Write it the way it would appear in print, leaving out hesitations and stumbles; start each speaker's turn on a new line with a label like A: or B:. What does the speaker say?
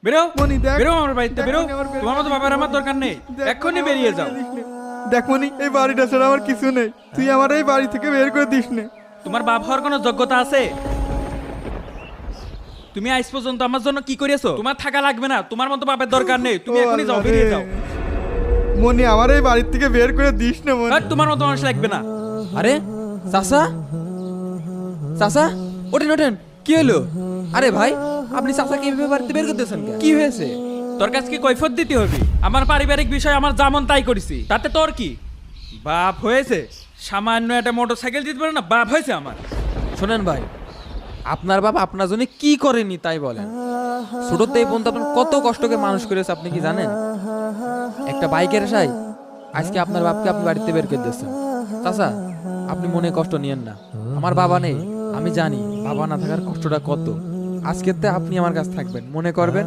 A: বেরো
B: মনি দেখ,
A: বেরো আমার বাড়িতে
B: দেখ
A: বেরো।
B: মনি, আমার বেরো।
A: তোমার মতো বাবার আমার দরকার নেই,
B: দেখ
A: এক্ষুনি
B: মনি,
A: বেরিয়ে
B: আমার
A: যাও।
B: দিস নে। দেখ মনি, এই বাড়িটা ছাড়া আমার কিছু নেই, তুই আমার এই বাড়ি থেকে বের করে দিস নে।
A: তোমার বাপ হওয়ার কোনো যোগ্যতা আছে? তুমি আজ পর্যন্ত আমার জন্য কি করেছো? তোমার থাকা লাগবে না, তোমার মতো বাপের দরকার নেই, তুমি
B: ও
A: এখনই যাও,
B: আল্লাহ
A: বেরিয়ে
B: রে।
A: যাও।
B: মনি, আমার এই বাড়ির থেকে বের করে দিস না মনি।
A: আর তোমার মতো মানুষ লাগবে না।
C: আরে চাচা, চাচা, ওঠেন ওঠেন, কি হলো? আরে ভাই, আপনি চাচাকে এভাবে বাড়িতে বের করতেছেন কেন? কি হয়েছে?
A: তোর কাছে কি কৈফত দিতে হবে? আমার পারিবারিক বিষয় আমার যেমন তাই করেছি, তাতে তোর কি? বাপ হয়েছে, সামান্য একটা মোটর সাইকেল দিতে পারে না, বাপ হয়েছে আমার।
C: শোনেন ভাই, আপনার বাবা আপনার জন্য কি করেনি তাই বলেন। ছোটতে এই পর্যন্ত আপনার কত কষ্টকে মানুষ করেছে আপনি কি জানেন? একটা বাইকের আশায় আজকে আপনার বাপকে আপনি বাড়িতে বের করে দিচ্ছেন। চাচা, আপনি মনে কষ্ট নিয়েন না, আমার বাবা নেই, আমি জানি বাবা না থাকার কষ্টটা কত। আজকের তে আপনি আমার কাছে থাকবেন, মনে করবেন